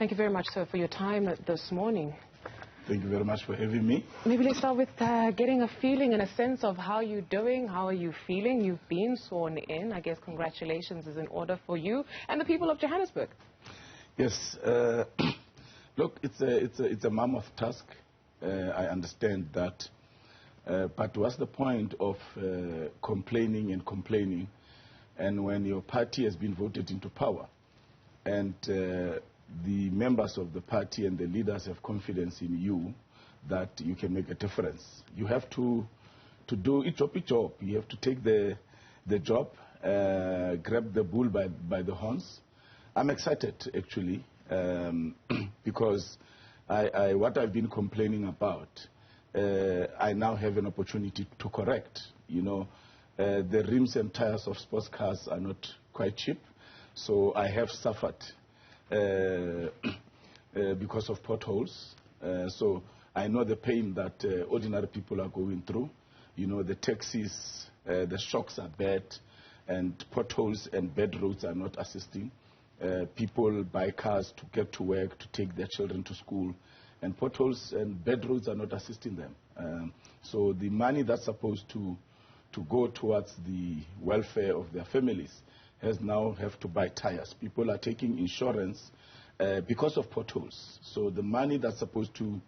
Thank you very much, sir, for your time this morning. Thank you very much for having me. Maybe let's start with getting a feeling and a sense of how you're doing, how are you feeling? You've been sworn in. I guess congratulations is in order for you and the people of Johannesburg. Yes. Look, it's a mammoth task. I understand that. But what's the point of complaining and complaining? And when your party has been voted into power and the members of the party and the leaders have confidence in you that you can make a difference, you have to do each job. You have to take the job, grab the bull by the horns. I'm excited, actually, because what I've been complaining about, I now have an opportunity to correct. You know, the rims and tires of sports cars are not quite cheap, so I have suffered because of potholes. So I know the pain that ordinary people are going through. You know, the taxis, the shocks are bad, and potholes and bad roads are not assisting. People buy cars to get to work, to take their children to school, and potholes and bad roads are not assisting them. So the money that's supposed to go towards the welfare of their families has now have to buy tires. People are taking insurance because of potholes. So the money that's supposed to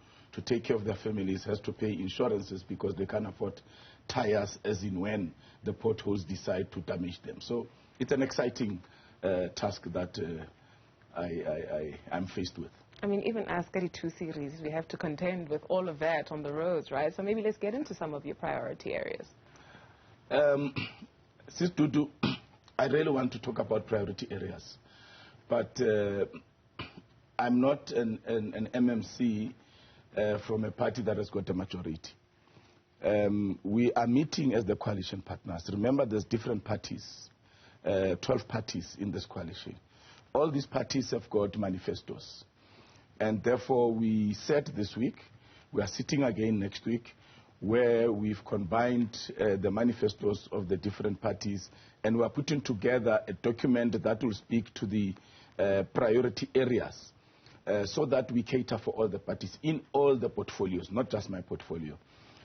take care of their families has to pay insurances because they can't afford tires as in when the potholes decide to damage them. So it's an exciting task that I'm faced with. I mean, even as 32 series, we have to contend with all of that on the roads, right? So maybe let's get into some of your priority areas. Sis Dudu, I really want to talk about priority areas, but I'm not an MMC from a party that has got a majority. We are meeting as the coalition partners. Remember, there's different parties, 12 parties in this coalition. All these parties have got manifestos. And therefore, we said this week, we are sitting again next week, where we've combined the manifestos of the different parties, and we are putting together a document that will speak to the priority areas so that we cater for all the parties in all the portfolios, not just my portfolio.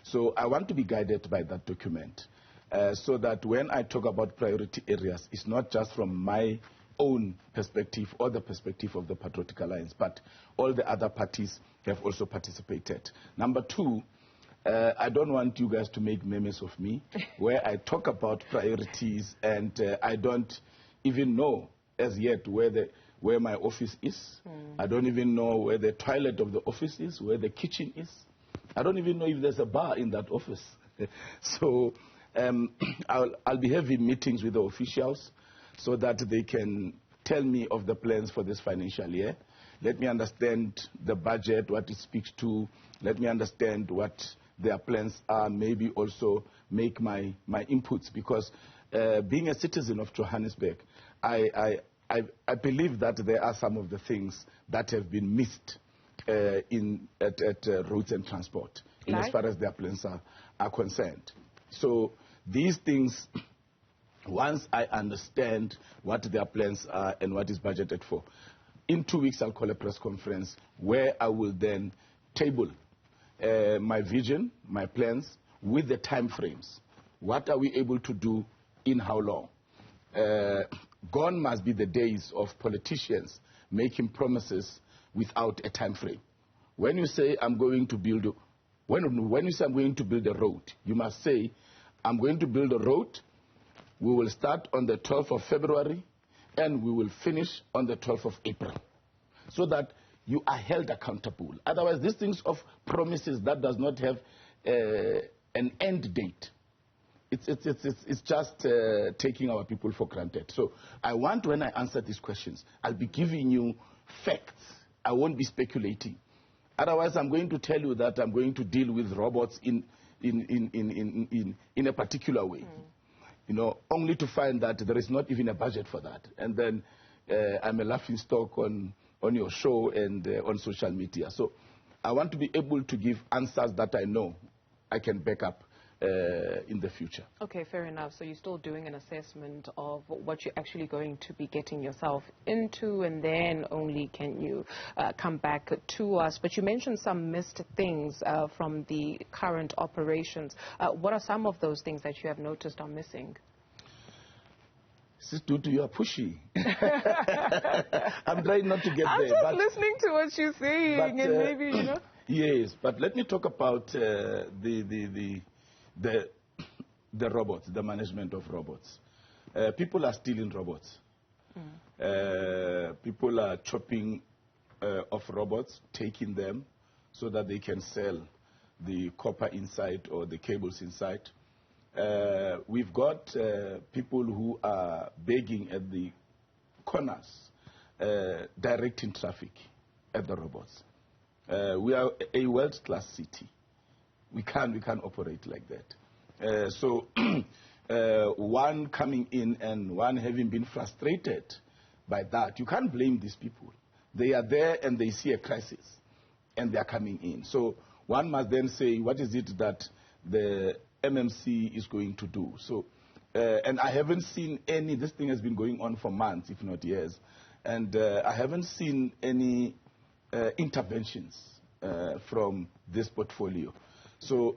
So I want to be guided by that document so that when I talk about priority areas, it's not just from my own perspective or the perspective of the Patriotic Alliance, but all the other parties have also participated. Number two, I don't want you guys to make memes of me where I talk about priorities and I don't even know as yet where my office is. I don't even know where the toilet of the office is, where the kitchen is. I don't even know if there's a bar in that office. So I'll be having meetings with the officials so that they can tell me of the plans for this financial year. Let me understand the budget, what it speaks to. Let me understand what their plans are, maybe also make my inputs. Because being a citizen of Johannesburg, I believe that there are some of the things that have been missed at roads and transport, as far as their plans are concerned. So these things, once I understand what their plans are and what is budgeted for, in 2 weeks I'll call a press conference where I will then table my vision, my plans, with the time frames. What are we able to do in how long? Gone must be the days of politicians making promises without a time frame. When you say I'm going to build, when you say I'm going to build a road, you must say I'm going to build a road. We will start on the 12th of February and we will finish on the 12th of April, so that you are held accountable. Otherwise, these things of promises that does not have an end date, it's just taking our people for granted. So I want, when I answer these questions, I'll be giving you facts. I won't be speculating. Otherwise, I'm going to tell you that I'm going to deal with robots in a particular way. You know, only to find that there is not even a budget for that. And then I'm a laughing stock on your show and on social media. So I want to be able to give answers that I know I can back up in the future. Okay, fair enough. So you're still doing an assessment of what you're actually going to be getting yourself into, and then only can you come back to us. But you mentioned some missed things from the current operations. What are some of those things that you have noticed are missing? Sis Dudu, you are pushy. I'm trying not to get I'm there. just but listening to what you're saying, and maybe, you know. Yes, but let me talk about the robots, the management of robots. People are stealing robots. People are chopping off robots, taking them so that they can sell the copper inside or the cables inside. We've got people who are begging at the corners, directing traffic at the robots. We are a world-class city. We can't operate like that. So one coming in and one having been frustrated by that, you can't blame these people. They are there and they see a crisis and they are coming in. So one must then say, what is it that the MMC is going to do? So, and I haven't seen any, this thing has been going on for months, if not years, and I haven't seen any interventions from this portfolio. So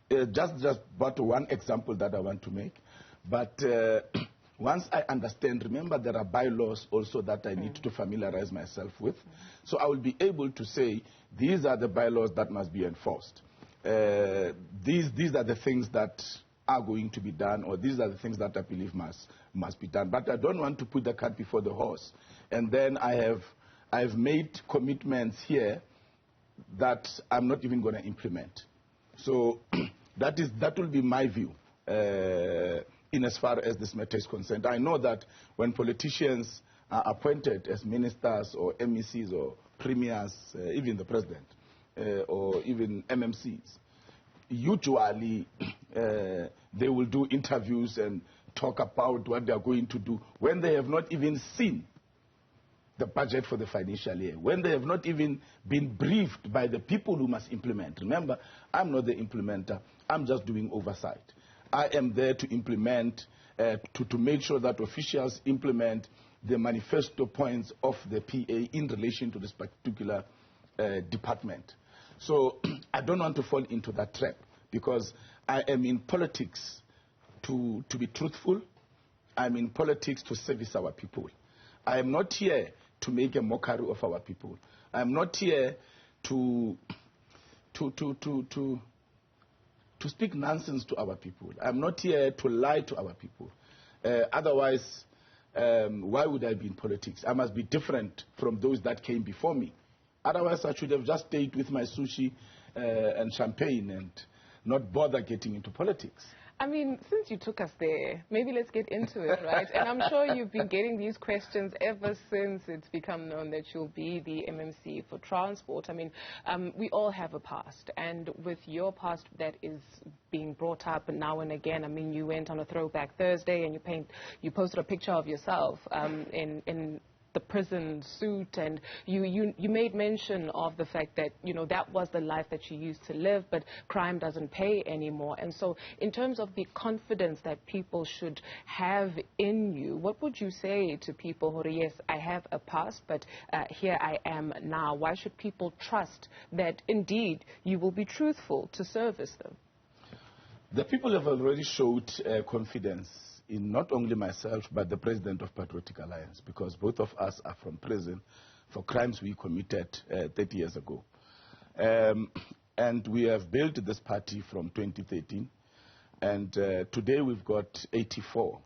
just but one example that I want to make. But once I understand, remember there are bylaws also that I need to familiarize myself with. So I will be able to say, these are the bylaws that must be enforced. These are the things that are going to be done, or these are the things that I believe must be done. But I don't want to put the cart before the horse. And then I've made commitments here that I'm not even going to implement. So that will be my view in as far as this matter is concerned. I know that when politicians are appointed as ministers or MECs or premiers, even the president, or even MMCs, usually they will do interviews and talk about what they are going to do when they have not even seen the budget for the financial year, when they have not even been briefed by the people who must implement. Remember, I'm not the implementer. I'm just doing oversight. I am there to implement, to make sure that officials implement the manifesto points of the PA in relation to this particular department. So I don't want to fall into that trap, because I am in politics to be truthful. I'm in politics to service our people. I am not here to make a mockery of our people. I'm not here to speak nonsense to our people. I'm not here to lie to our people. Otherwise, why would I be in politics? I must be different from those that came before me. Otherwise, I should have just stayed with my sushi and champagne and not bother getting into politics. I mean, since you took us there, maybe let's get into it, right? And I'm sure you've been getting these questions ever since it's become known that you'll be the MMC for transport. I mean, we all have a past, and with your past that is being brought up now and again. I mean, you went on a Throwback Thursday and you posted a picture of yourself in the prison suit, and you made mention of the fact that, you know, that was the life that you used to live, but crime doesn't pay anymore. And so in terms of the confidence that people should have in you, what would you say to people who, yes, I have a past, but here I am now? Why should people trust that indeed you will be truthful to service them? The people have already showed confidence in not only myself, but the president of Patriotic Alliance, because both of us are from prison for crimes we committed 30 years ago. And we have built this party from 2013, and today we've got 84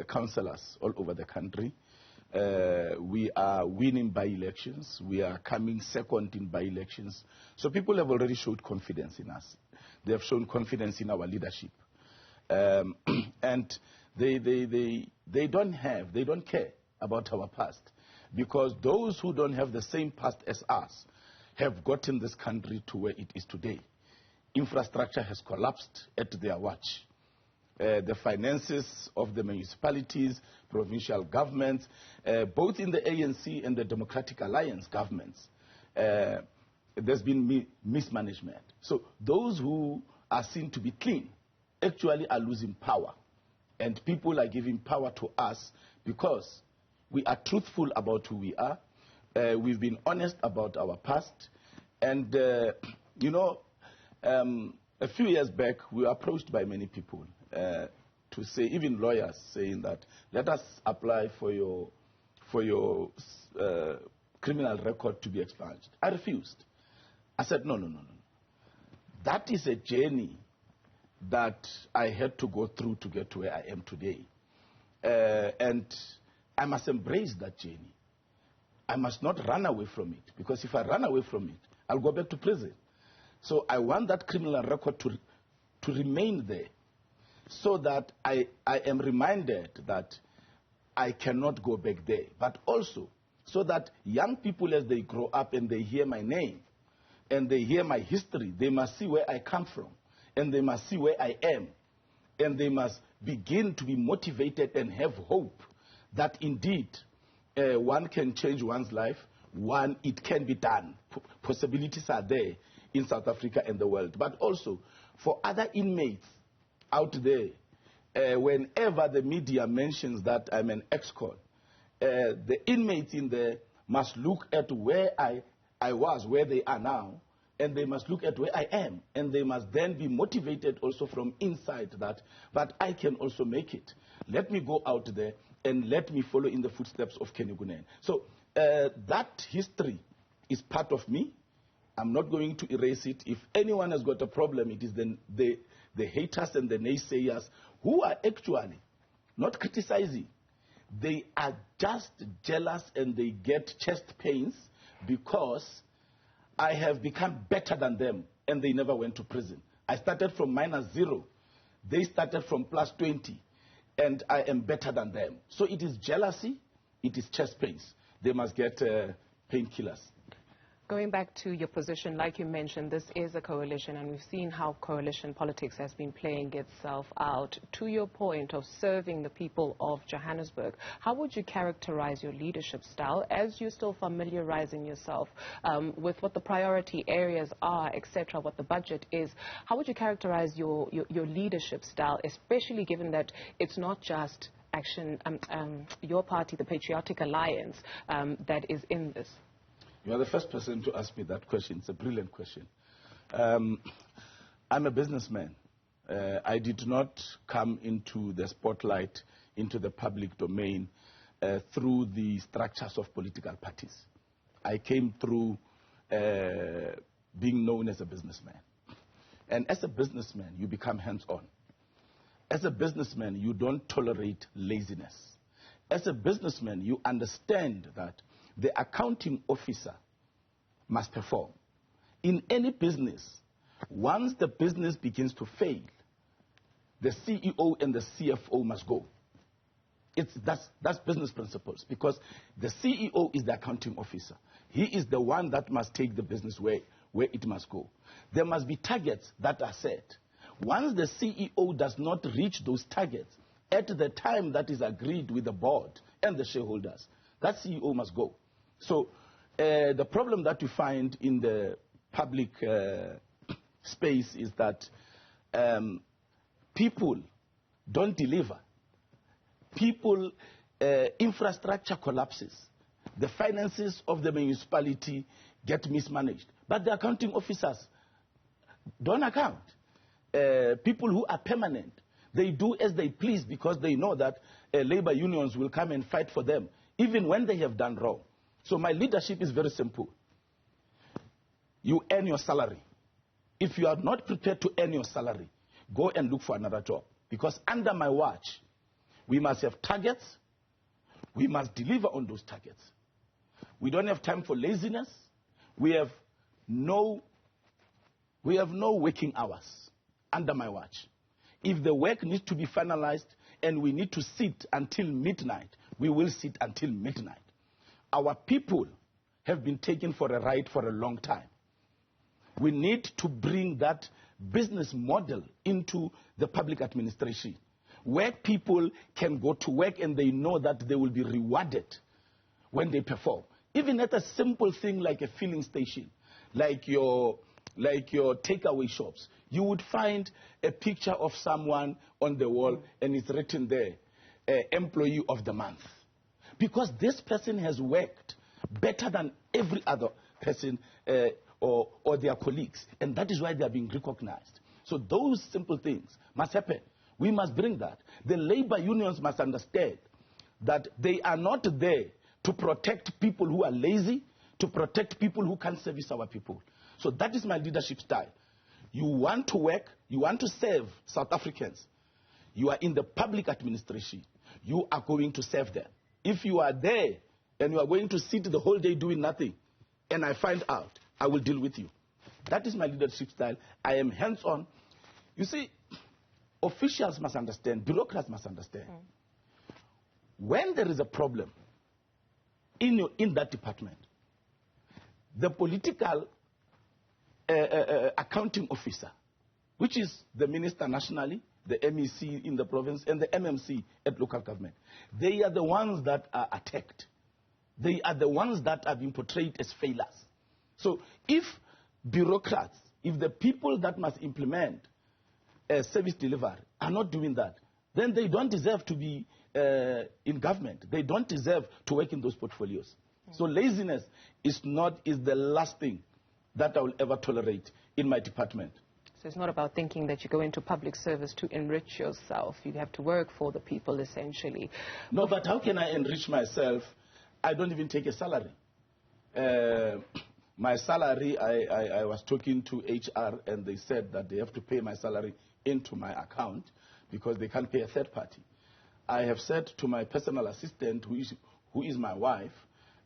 councillors all over the country. We are winning by-elections. We are coming second in by-elections. So people have already showed confidence in us. They have shown confidence in our leadership. And they don't care about our past, because those who don't have the same past as us have gotten this country to where it is today. Infrastructure has collapsed at their watch. The finances of the municipalities, provincial governments, both in the ANC and the Democratic Alliance governments, there's been mismanagement. So those who are seen to be clean actually are losing power. And people are giving power to us because we are truthful about who we are. We've been honest about our past. And, you know, a few years back, we were approached by many people to say, even lawyers saying that, let us apply for your criminal record to be expunged. I refused. I said, no. That is a journey that I had to go through to get to where I am today. And I must embrace that journey. I must not run away from it, because if I run away from it, I'll go back to prison. So I want that criminal record to remain there, so that I am reminded that I cannot go back there. But also, so that young people, as they grow up and they hear my name, and they hear my history, they must see where I come from, and they must see where I am, and they must begin to be motivated and have hope that indeed one can change one's life, it can be done. Possibilities are there in South Africa and the world. But also, for other inmates out there, whenever the media mentions that I'm an ex-con, the inmates in there must look at where I was, where they are now, and they must look at where I am, and they must then be motivated also from inside that, but I can also make it. Let me go out there and let me follow in the footsteps of Kenny Kunene. So that history is part of me. I'm not going to erase it. If anyone has got a problem, it is the haters and the naysayers who are actually not criticizing. They are just jealous and they get chest pains because I have become better than them and they never went to prison. I started from -0. They started from +20. And I am better than them. So it is jealousy, it is chest pains. They must get painkillers. Going back to your position, like you mentioned, this is a coalition, and we've seen how coalition politics has been playing itself out. To your point of serving the people of Johannesburg, how would you characterize your leadership style as you're still familiarizing yourself with what the priority areas are, etc., what the budget is? How would you characterize your leadership style, especially given that it's not just your party, the Patriotic Alliance, that is in this? You are the first person to ask me that question. It's a brilliant question. I'm a businessman. I did not come into the spotlight, into the public domain through the structures of political parties. I came through being known as a businessman. And as a businessman, you become hands-on. As a businessman, you don't tolerate laziness. As a businessman, you understand that the accounting officer must perform. In any business, once the business begins to fail, the CEO and the CFO must go. That's business principles, because the CEO is the accounting officer. He is the one that must take the business where it must go. There must be targets that are set. Once the CEO does not reach those targets at the time that is agreed with the board and the shareholders, that CEO must go. So the problem that you find in the public space is that people don't deliver. People, infrastructure collapses. The finances of the municipality get mismanaged. But the accounting officers don't account. People who are permanent, they do as they please because they know that labor unions will come and fight for them, even when they have done wrong. So my leadership is very simple. You earn your salary. If you are not prepared to earn your salary, go and look for another job. Because under my watch, we must have targets. We must deliver on those targets. We don't have time for laziness. We have no working hours under my watch. If the work needs to be finalized and we need to sit until midnight, we will sit until midnight. Our people have been taken for a ride for a long time. We need to bring that business model into the public administration, where people can go to work and they know that they will be rewarded when they perform. Even at a simple thing like a filling station, like your like your takeaway shops, you would find a picture of someone on the wall and it's written there, employee of the month. Because this person has worked better than every other person or their colleagues. And that is why they are being recognized. So those simple things must happen. We must bring that. The labor unions must understand that they are not there to protect people who are lazy, to protect people who can't service our people. So that is my leadership style. You want to work, you want to serve South Africans. You are in the public administration. You are going to serve them. If you are there and you are going to sit the whole day doing nothing, and I find out, I will deal with you. That is my leadership style. I am hands-on. You see, officials must understand, bureaucrats must understand. When there is a problem in that department, the political accounting officer, which is the minister nationally, the MEC in the province, and the MMC at local government, they are the ones that are attacked. They are the ones that are being portrayed as failures. So if bureaucrats, if the people that must implement service delivery are not doing that, then they don't deserve to be in government. They don't deserve to work in those portfolios. So laziness is the last thing that I will ever tolerate in my department. So it's not about thinking that you go into public service to enrich yourself. You have to work for the people, essentially. No, but how can I enrich myself? I don't even take a salary. My salary, I was talking to HR, and they said that they have to pay my salary into my account because they can't pay a third party. I have said to my personal assistant, who is my wife,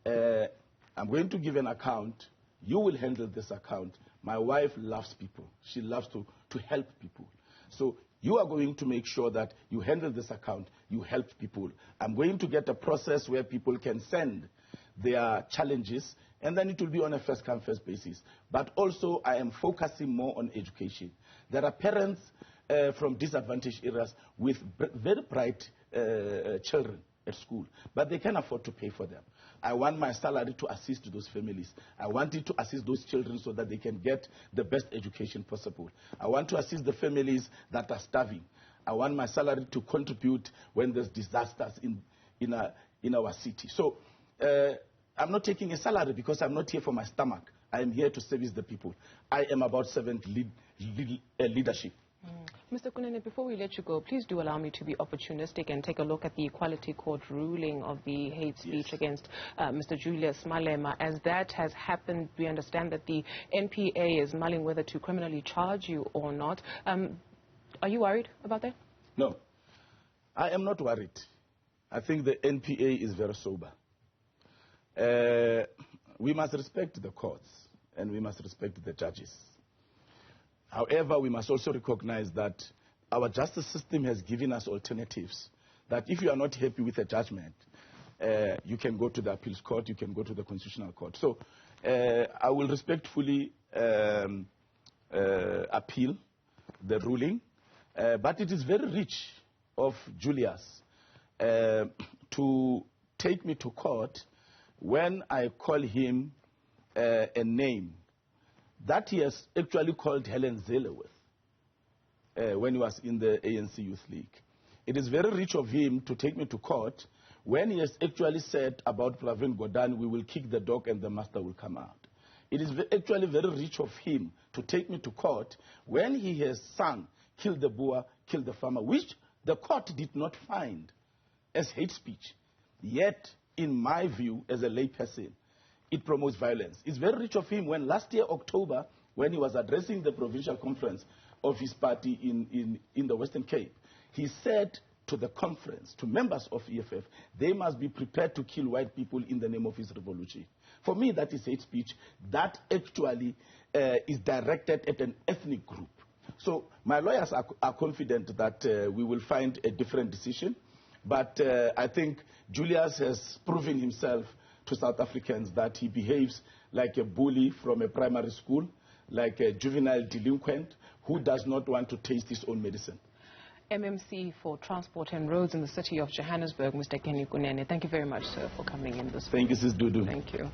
I'm going to give an account. You will handle this account. My wife loves people. She loves to help people. So you are going to make sure that you handle this account, you help people. I'm going to get a process where people can send their challenges, and then it will be on a first-come, first basis. But also, I am focusing more on education. There are parents from disadvantaged areas with very bright children at school, but they can't afford to pay for them. I want my salary to assist those families. I want it to assist those children so that they can get the best education possible. I want to assist the families that are starving. I want my salary to contribute when there's disasters in our city. So I'm not taking a salary because I'm not here for my stomach. I am here to service the people. I am about servant leadership. Mr. Kunene, before we let you go, please do allow me to be opportunistic and take a look at the Equality Court ruling of the hate speech against Mr. Julius Malema. As that has happened, we understand that the NPA is mulling whether to criminally charge you or not. Are you worried about that? No, I am not worried. I think the NPA is very sober. We must respect the courts and we must respect the judges. However, we must also recognize that our justice system has given us alternatives. That if you are not happy with a judgment, you can go to the appeals court, you can go to the constitutional court. So I will respectfully appeal the ruling. But it is very rich of Julius to take me to court when I call him a name that he has actually called Helen Zelleworth when he was in the ANC Youth League. It is very rich of him to take me to court when he has actually said about Pravin Gordhan, we will kick the dog and the master will come out. It is actually very rich of him to take me to court when he has sung, kill the Boer, kill the farmer, which the court did not find as hate speech. Yet, in my view, as a layperson, it promotes violence. It's very rich of him when last year, October, when he was addressing the provincial conference of his party in the Western Cape, he said to the conference, to members of EFF, they must be prepared to kill white people in the name of his revolution. For me, that is hate speech. That actually is directed at an ethnic group. So my lawyers are confident that we will find a different decision. But I think Julius has proven himself to South Africans that he behaves like a bully from a primary school, like a juvenile delinquent who does not want to taste his own medicine. MMC for Transport and Roads in the City of Johannesburg, Mr. Kenny Kunene. Thank you very much, sir, for coming in this morning. Thank you, Sis Dudu. Thank you.